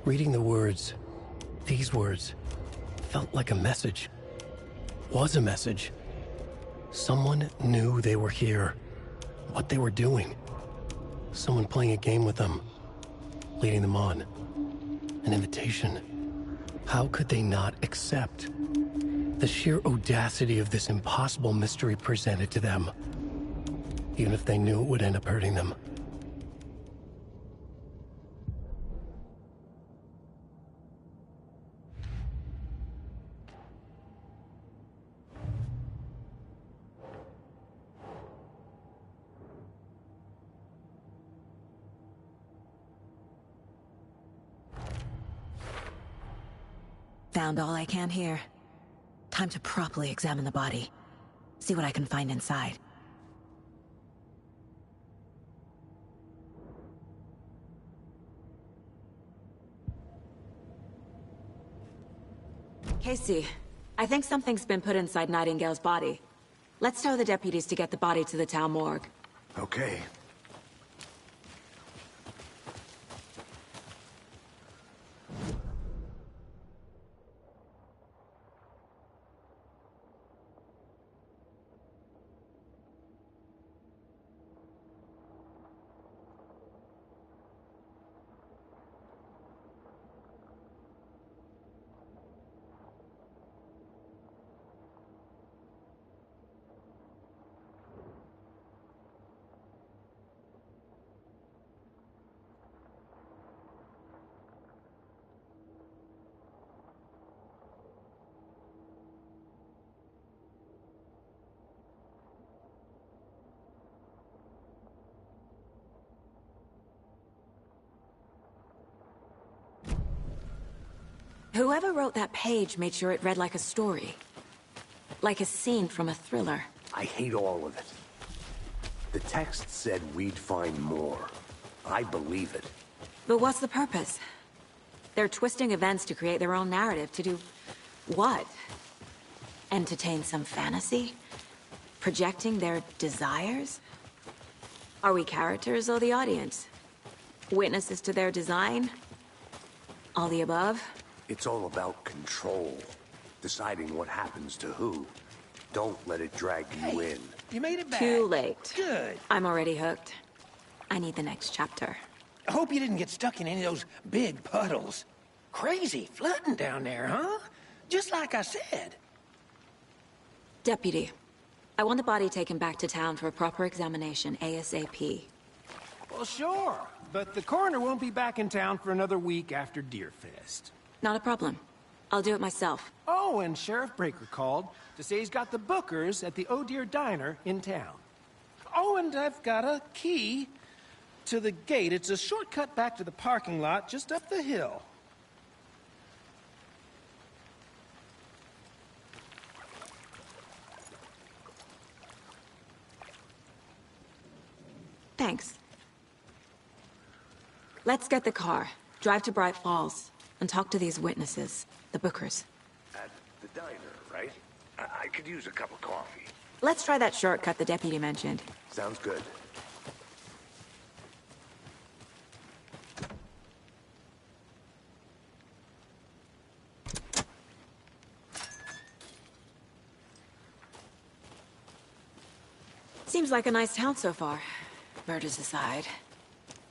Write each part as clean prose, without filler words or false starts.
Reading the words, these words, felt like a message. Was a message. Someone knew they were here, what they were doing. Someone playing a game with them, leading them on. An invitation. How could they not accept? The sheer audacity of this impossible mystery presented to them, even if they knew it would end up hurting them. Found all I can here. Time to properly examine the body. See what I can find inside. Casey, I think something's been put inside Nightingale's body. Let's tell the deputies to get the body to the town morgue. Okay. Whoever wrote that page made sure it read like a story. Like a scene from a thriller. I hate all of it. The text said we'd find more. I believe it. But what's the purpose? They're twisting events to create their own narrative. To do what? Entertain some fantasy? Projecting their desires? Are we characters or the audience? Witnesses to their design? All the above? It's all about control. Deciding what happens to who. Don't let it drag you in. You made it back. Too late. Good. I'm already hooked. I need the next chapter. I hope you didn't get stuck in any of those big puddles. Crazy flooding down there, huh? Just like I said. Deputy, I want the body taken back to town for a proper examination, ASAP. Well, sure. But the coroner won't be back in town for another week after Deerfest. Not a problem. I'll do it myself. Oh, and Sheriff Breaker called to say he's got the Bookers at the Oh Dear Diner in town. Oh, and I've got a key to the gate. It's a shortcut back to the parking lot just up the hill. Thanks. Let's get the car, drive to Bright Falls, and talk to these witnesses, the Bookers. At the diner, right? I could use a cup of coffee. Let's try that shortcut the deputy mentioned. Sounds good. Seems like a nice town so far. Murders aside.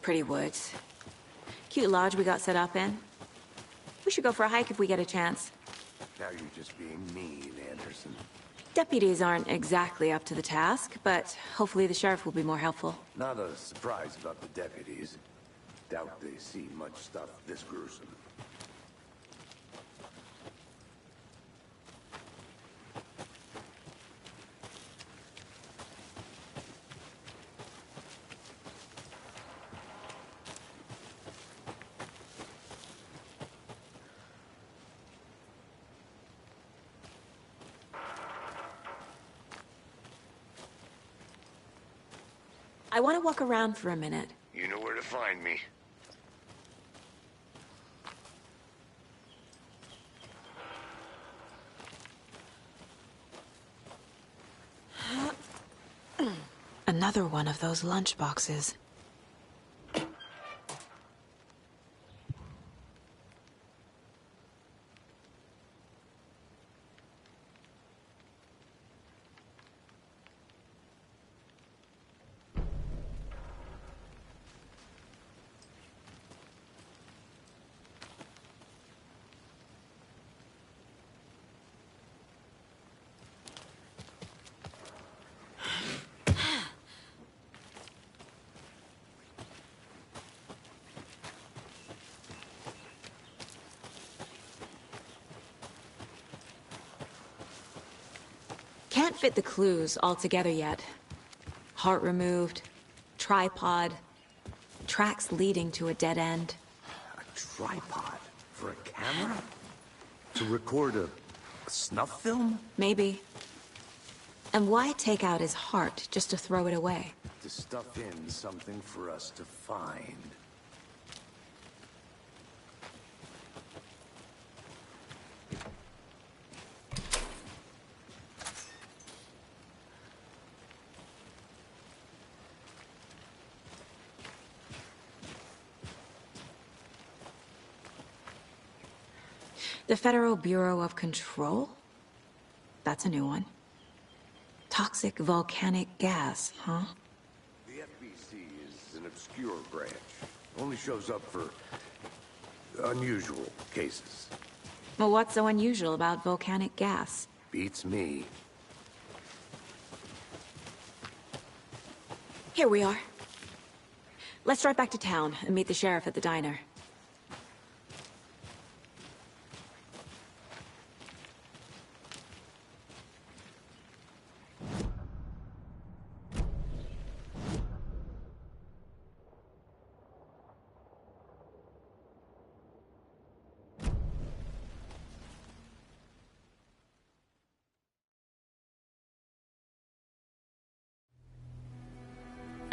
Pretty woods. Cute lodge we got set up in. We should go for a hike if we get a chance. Now you're just being mean, Anderson. Deputies aren't exactly up to the task, but hopefully the sheriff will be more helpful. Not a surprise about the deputies. Doubt they see much stuff this gruesome. I want to walk around for a minute. You know where to find me. Another one of those lunch boxes. fit the clues all together yet. Heart removed, tripod, tracks leading to a dead end. A tripod? For a camera? To record a snuff film? Maybe. And why take out his heart just to throw it away? To stuff in something for us to find. The Federal Bureau of Control? That's a new one. Toxic volcanic gas, huh? The FBC is an obscure branch. Only shows up for unusual cases. Well, what's so unusual about volcanic gas? Beats me. Here we are. Let's drive back to town and meet the sheriff at the diner.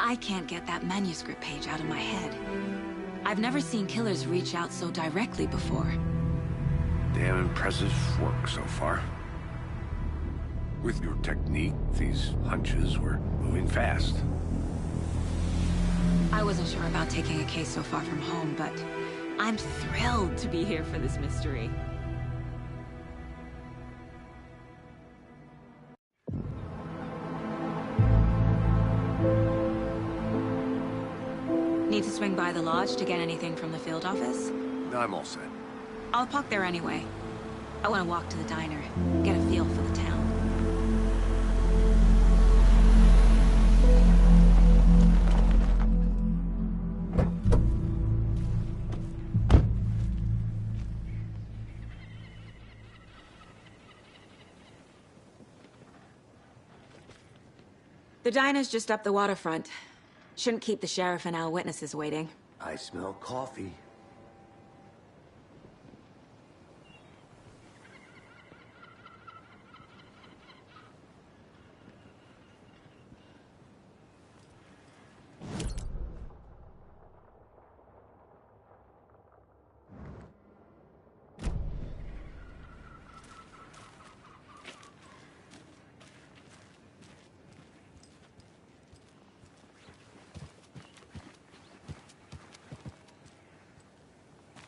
I can't get that manuscript page out of my head. I've never seen killers reach out so directly before. Damn impressive work so far. With your technique, these hunches were moving fast. I wasn't sure about taking a case so far from home, but I'm thrilled to be here for this mystery. Need to swing by the lodge to get anything from the field office? I'm all set. I'll park there anyway. I want to walk to the diner, get a feel for the town. The diner's just up the waterfront. Shouldn't keep the sheriff and our witnesses waiting. I smell coffee.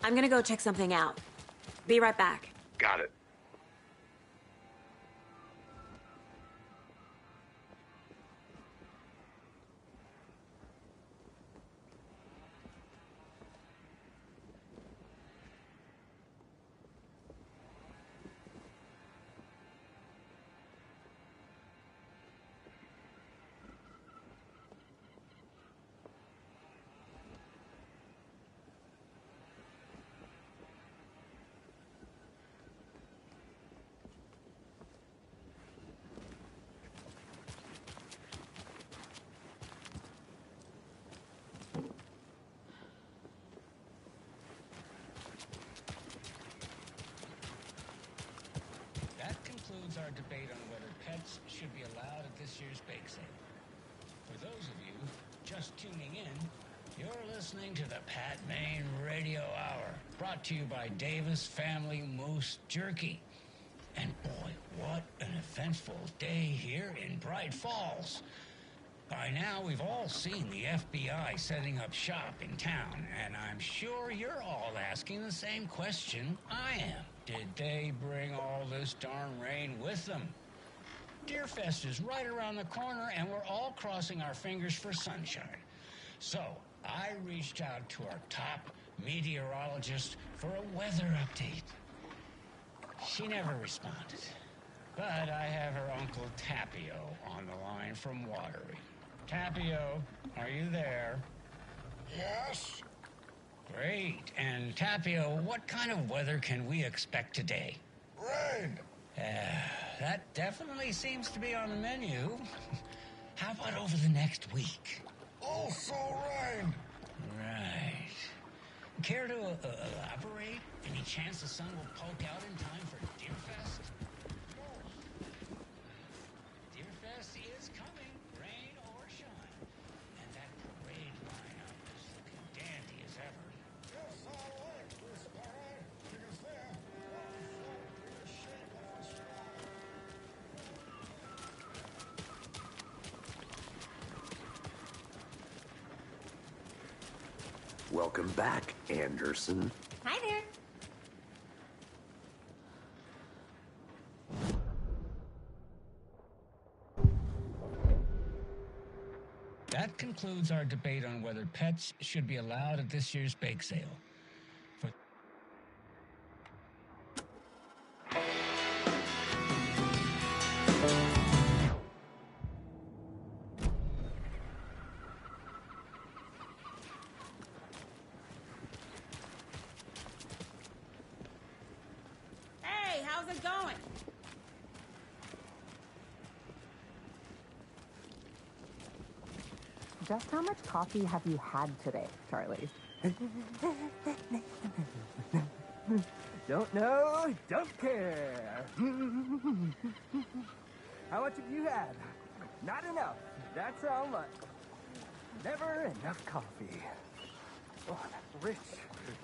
I'm gonna go check something out. Be right back. Got it. Our debate on whether pets should be allowed at this year's bake sale. For those of you just tuning in, you're listening to the Pat Maine Radio Hour, brought to you by Davis Family Moose Jerky. And boy, what an eventful day here in Bright Falls. By now, we've all seen the FBI setting up shop in town, and I'm sure you're all asking the same question I am. Did they bring all this darn rain with them? Deerfest is right around the corner, and we're all crossing our fingers for sunshine. So, I reached out to our top meteorologist for a weather update. She never responded. But I have her Uncle Tapio on the line from Watery. Tapio, are you there? Yes? Great. And Tapio, what kind of weather can we expect today? Rain. that definitely seems to be on the menu. How about over the next week? Also rain. Right. Care to elaborate? Any chance the sun will poke out in time for Deerfest? Deerfest is coming, rain or shine. And that parade lineup is looking dandy as ever. Yes, I like this parade because they have one foot in the shape of a star. Welcome back, Anderson. Hi there. That concludes our debate on whether pets should be allowed at this year's bake sale. For Hey, how's it going? Just how much coffee have you had today, Charlie? Don't know, don't care. How much have you had? Not enough. That's how much. Never enough coffee. Oh, that rich,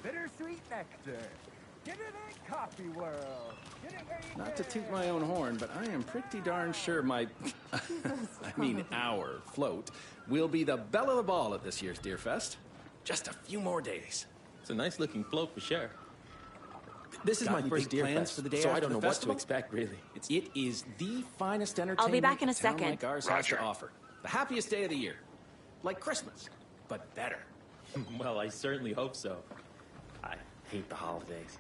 bittersweet nectar. Get it in Coffee World. Get it where you Not to toot my own horn, but I am pretty darn sure my, our float will be the belle of the ball at this year's Deerfest. Just a few more days. It's a nice looking float for sure. This is Got my any first big Deerfest, plans for the day so I after don't the know what to festival? expect, really. It is the finest entertainment I'll be back in a a town second. like ours has to offer. The happiest day of the year. Like Christmas, but better. Well, I certainly hope so. I hate the holidays.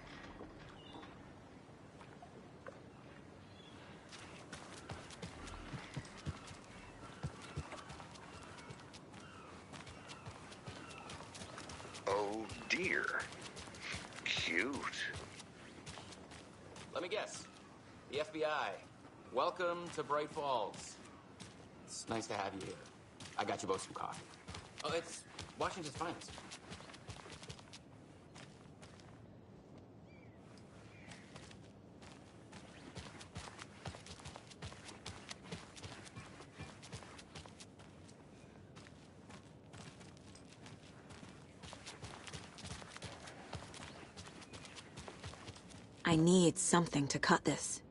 Oh dear. Cute. Let me guess. The FBI. Welcome to Bright Falls. It's nice to have you here. I got you both some coffee. Oh, it's Washington's finest. I need something to cut this.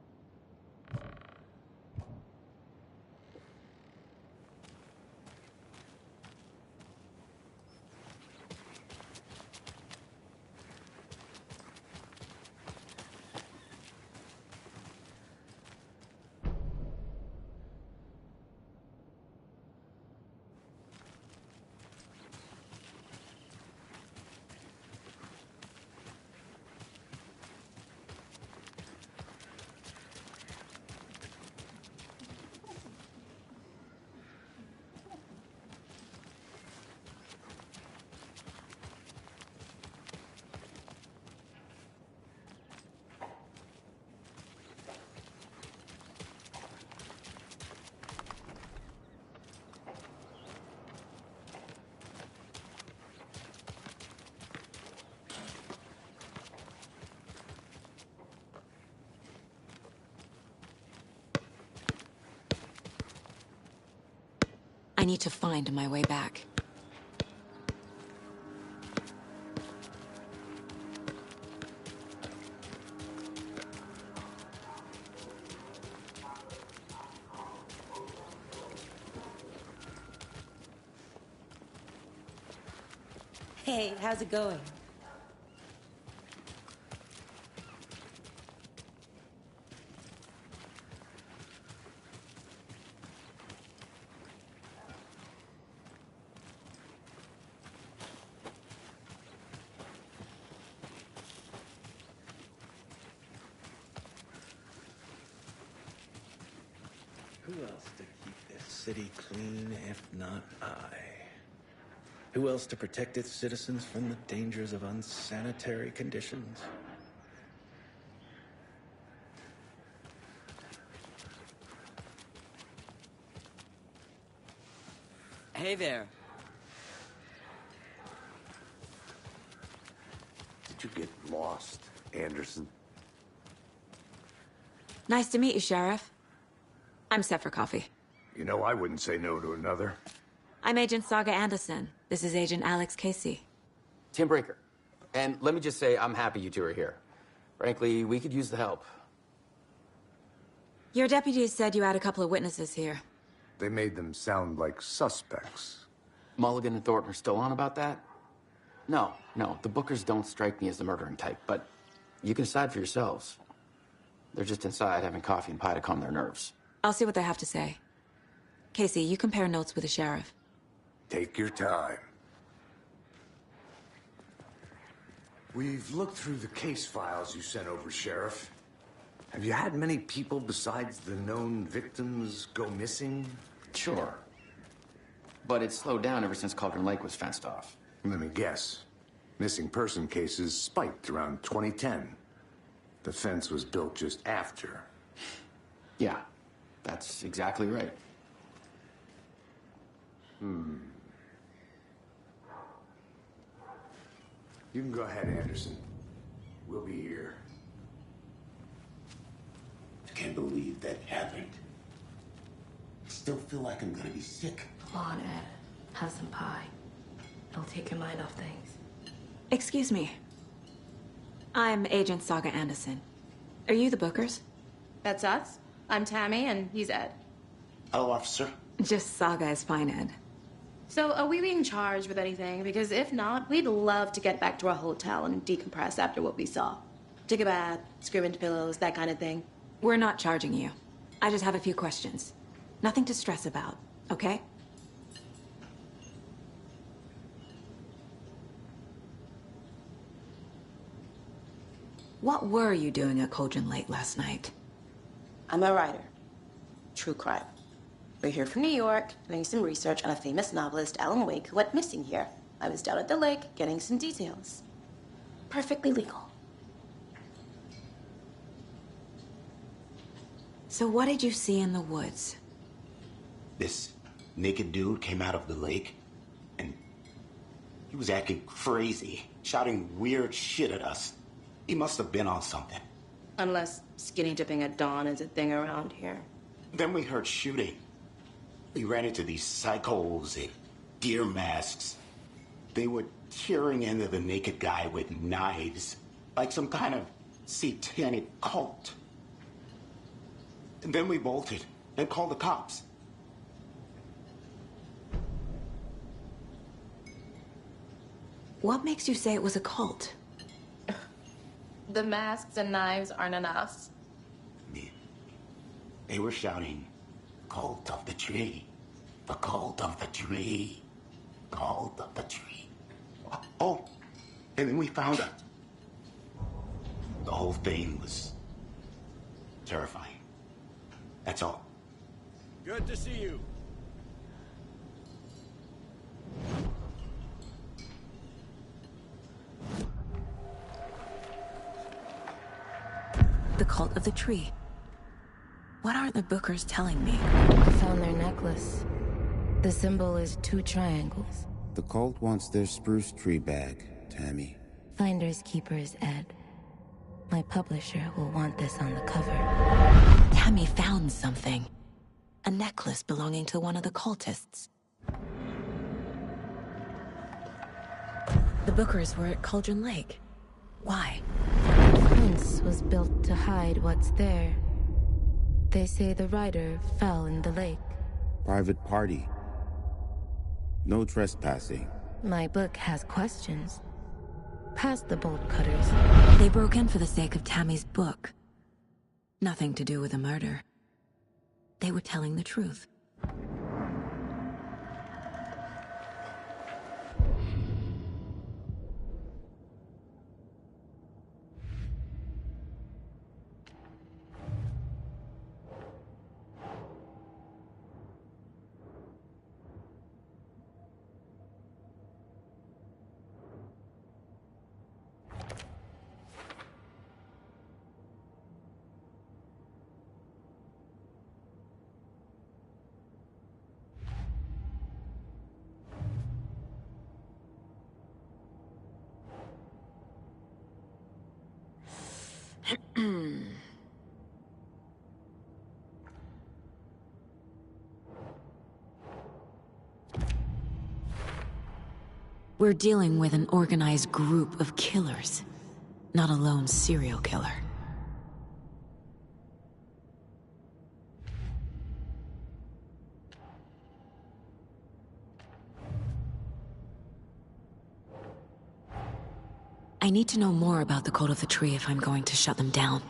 I need to find my way back. Hey, how's it going? Who else to keep this city clean if not I? Who else to protect its citizens from the dangers of unsanitary conditions? Hey there. Did you get lost, Anderson? Nice to meet you, Sheriff. I'm set for coffee. You know, I wouldn't say no to another. I'm Agent Saga Anderson. This is Agent Alex Casey. Tim Breaker. And let me just say, I'm happy you two are here. Frankly, we could use the help. Your deputies said you had a couple of witnesses here. They made them sound like suspects. Mulligan and Thornton are still on about that? No, the Bookers don't strike me as the murdering type, but you can decide for yourselves. They're just inside having coffee and pie to calm their nerves. I'll see what they have to say. Casey, you compare notes with the sheriff. Take your time. We've looked through the case files you sent over, Sheriff. Have you had many people besides the known victims go missing? Sure. But it's slowed down ever since Cauldron Lake was fenced off. Let me guess. Missing person cases spiked around 2010. The fence was built just after. Yeah, that's exactly right. You can go ahead, Anderson. We'll be here. I can't believe that happened. I still feel like I'm gonna be sick. Come on, Ed. Have some pie. It'll take your mind off things. Excuse me. I'm Agent Saga Anderson. Are you the Bookers? That's us. I'm Tammy, and he's Ed. Hello, officer. Just Saga is fine, Ed. So, are we being charged with anything? Because if not, we'd love to get back to our hotel and decompress after what we saw. Take a bath, scream into pillows, that kind of thing. We're not charging you. I just have a few questions. Nothing to stress about, okay? What were you doing at Cauldron Lake last night? I'm a writer. True crime. We're here from New York, doing some research on a famous novelist, Alan Wake, who went missing here. I was down at the lake, getting some details. Perfectly legal. So what did you see in the woods? This naked dude came out of the lake, and he was acting crazy, shouting weird shit at us. He must have been on something. Unless skinny dipping at dawn is a thing around here. Then we heard shooting. We ran into these psychos in deer masks. They were tearing into the naked guy with knives, like some kind of satanic cult. And then we bolted and called the cops. What makes you say it was a cult? The masks and knives aren't enough. They were shouting, "Cult of the tree, the cult of the tree, cult of the tree." Oh, and then we found it. The whole thing was terrifying. That's all. Good to see you. The cult of the tree. What aren't the Bookers telling me? I found their necklace. The symbol is 2 triangles. The cult wants their spruce tree bag, Tammy. Finders keepers, Ed. My publisher will want this on the cover. Tammy found something. A necklace belonging to one of the cultists. The Bookers were at Cauldron Lake. Why? The fence was built to hide what's there. They say the rider fell in the lake. Private party. No trespassing. My book has questions. Past the bolt cutters. They broke in for the sake of Tammy's book. Nothing to do with a murder. They were telling the truth. We're dealing with an organized group of killers, not a lone serial killer. I need to know more about the Code of the Tree if I'm going to shut them down.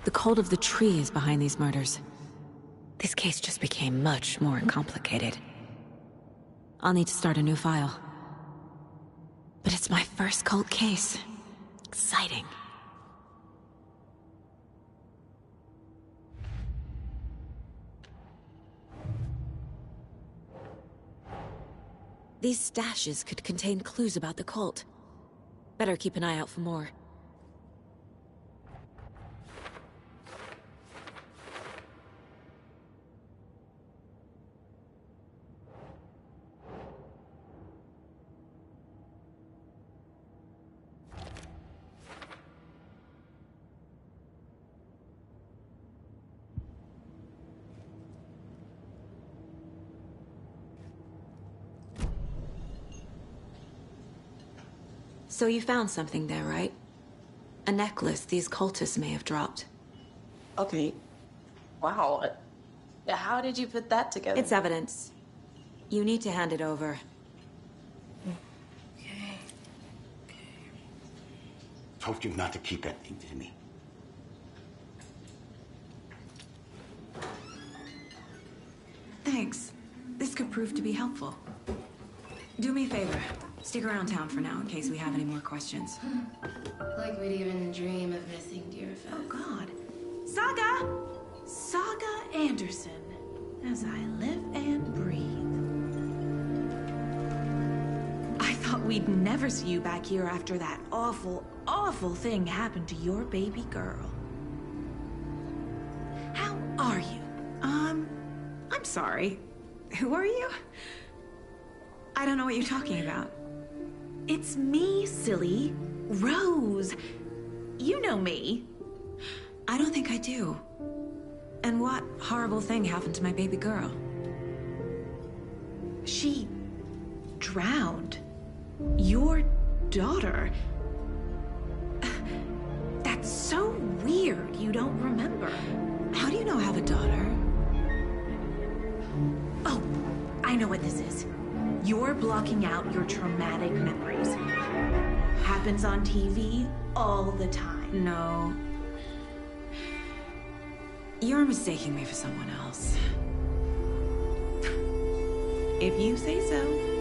The Cult of the Tree is behind these murders. This case just became much more complicated. I'll need to start a new file. But it's my first cult case. Exciting. These stashes could contain clues about the cult. Better keep an eye out for more. So you found something there, right? A necklace these cultists may have dropped. Okay. Wow. How did you put that together? It's evidence. You need to hand it over. Okay. Told you not to keep that thing to me. Thanks. This could prove to be helpful. Do me a favor. Stick around town for now in case we have any more questions. Like we'd even dream of missing Deerfest. Oh, God. Saga! Saga Anderson. As I live and breathe. I thought we'd never see you back here after that awful, awful thing happened to your baby girl. How are you? I'm sorry. Who are you? I don't know what you're talking about. It's me, silly. Rose. You know me. I don't think I do. And what horrible thing happened to my baby girl? She drowned. Your daughter. That's so weird you don't remember. How do you know I have a daughter? Oh, I know what this is. You're blocking out your traumatic memories. Happens on TV all the time. No. You're mistaking me for someone else. If you say so.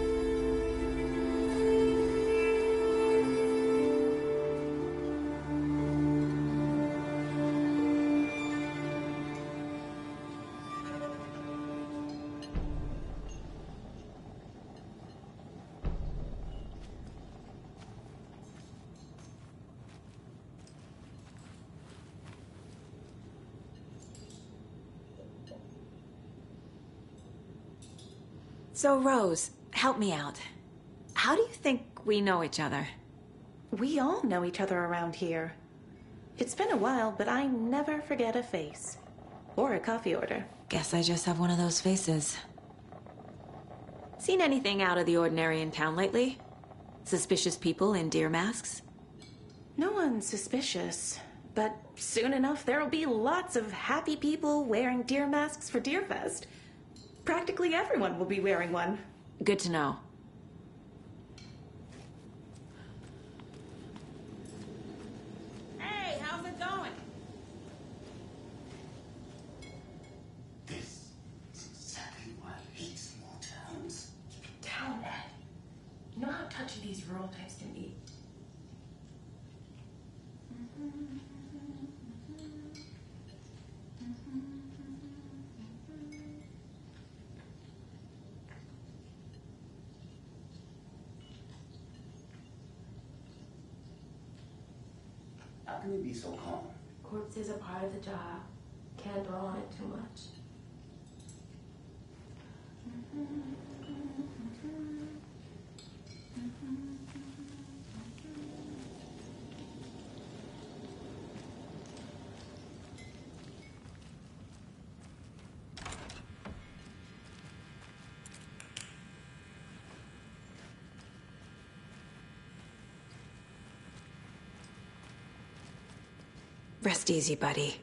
So, Rose, help me out. How do you think we know each other? We all know each other around here. It's been a while, but I never forget a face. Or a coffee order. Guess I just have one of those faces. Seen anything out of the ordinary in town lately? Suspicious people in deer masks? No one's suspicious. But soon enough, there'll be lots of happy people wearing deer masks for Deerfest. Practically everyone will be wearing one. Good to know. Hey, how's it going? This is exactly why you hate small towns. Town, Ed. You know how touchy these rural types can be. How can you be so calm? Corpses are part of the job. Can't dwell on it too much. Rest easy, buddy.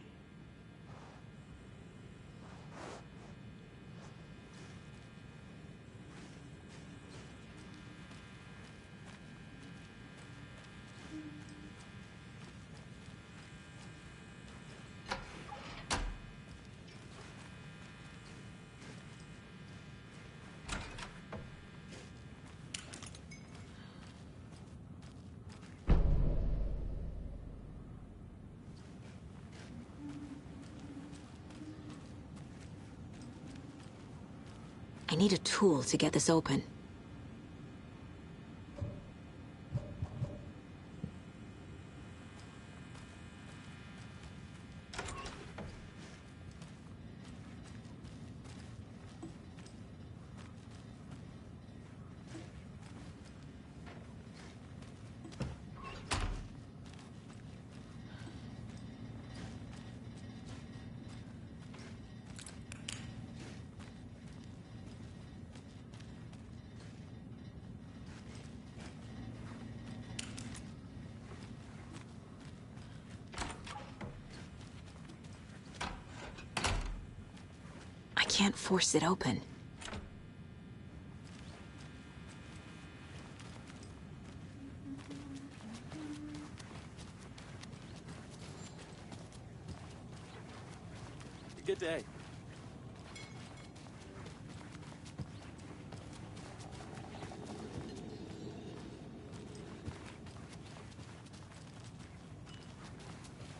I need a tool to get this open. I can't force it open. Good day.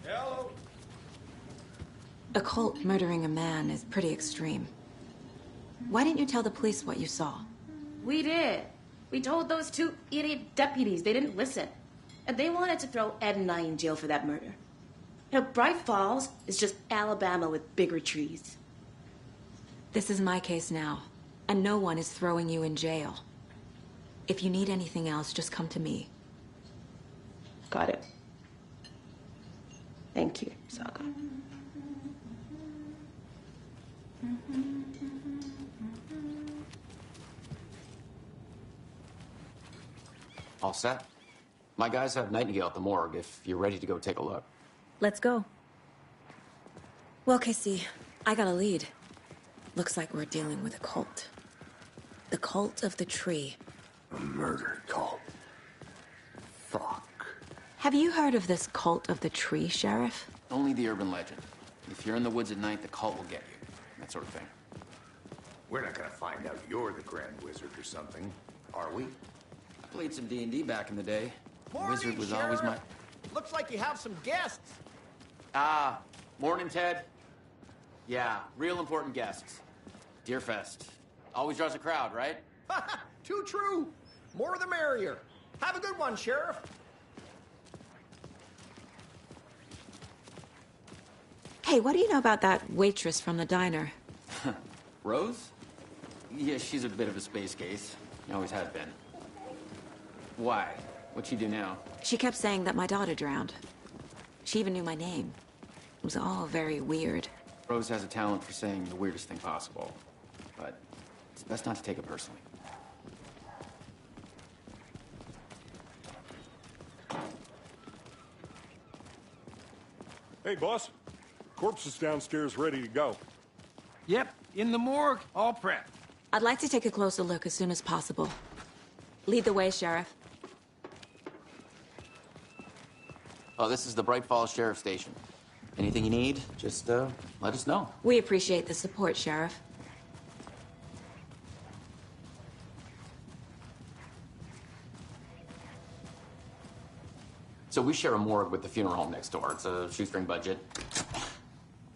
Hello? A cult murdering a man is pretty extreme. Why didn't you tell the police what you saw? We did. We told those two idiot deputies. They didn't listen. And they wanted to throw Ed and I in jail for that murder. You know, Bright Falls is just Alabama with bigger trees. This is my case now, and no one is throwing you in jail. If you need anything else, just come to me. Got it. Thank you, Saga. All set? My guys have Nightingale at the morgue if you're ready to go take a look. Let's go. Well, Casey, I got a lead. Looks like we're dealing with a cult. The cult of the tree. A murder cult. Fuck. Have you heard of this cult of the tree, Sheriff? Only the urban legend. If you're in the woods at night, the cult will get you. That sort of thing. We're not gonna find out you're the Grand Wizard or something, are we? I played some D&D back in the day. Morning, Wizard was Sheriff. always my... Looks like you have some guests. Ah, morning, Ted. Yeah, real important guests. Deerfest. Always draws a crowd, right? Too true. More the merrier. Have a good one, Sheriff. Hey, what do you know about that waitress from the diner? Rose? Yeah, she's a bit of a space case. She always has been. Why? What'd she do now? She kept saying that my daughter drowned. She even knew my name. It was all very weird. Rose has a talent for saying the weirdest thing possible. But it's best not to take it personally. Hey, boss. Corpse is downstairs ready to go. Yep, in the morgue, all prepped. I'd like to take a closer look as soon as possible. Lead the way, Sheriff. Oh, this is the Bright Falls Sheriff Station. Anything you need, just let us know. We appreciate the support, Sheriff. So we share a morgue with the funeral home next door. It's a shoestring budget.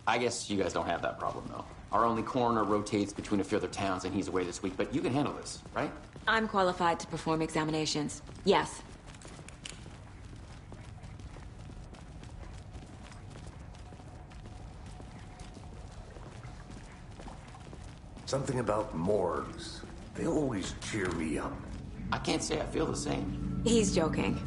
I guess you guys don't have that problem, though. Our only coroner rotates between a few other towns, and he's away this week, but you can handle this, right? I'm qualified to perform examinations. Yes. Something about morgues. They always cheer me up. I can't say I feel the same. He's joking.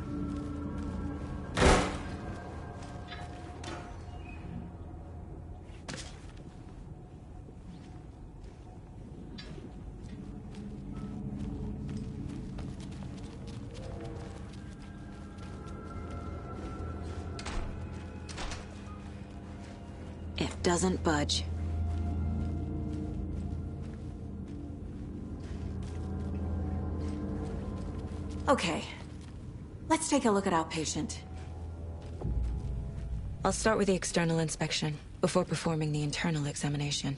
It doesn't budge. Okay, let's take a look at our patient. I'll start with the external inspection before performing the internal examination.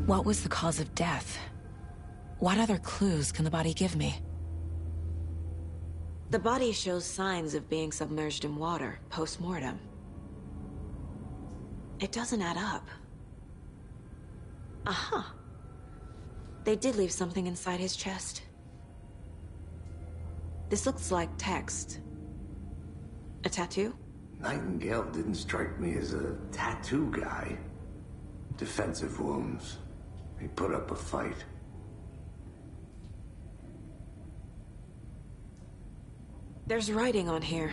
What was the cause of death? What other clues can the body give me? The body shows signs of being submerged in water post-mortem. It doesn't add up. Uh-huh. They did leave something inside his chest. This looks like text. A tattoo? Nightingale didn't strike me as a tattoo guy. Defensive wounds. He put up a fight. There's writing on here.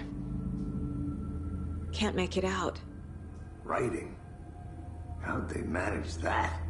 Can't make it out. Writing? How'd they manage that?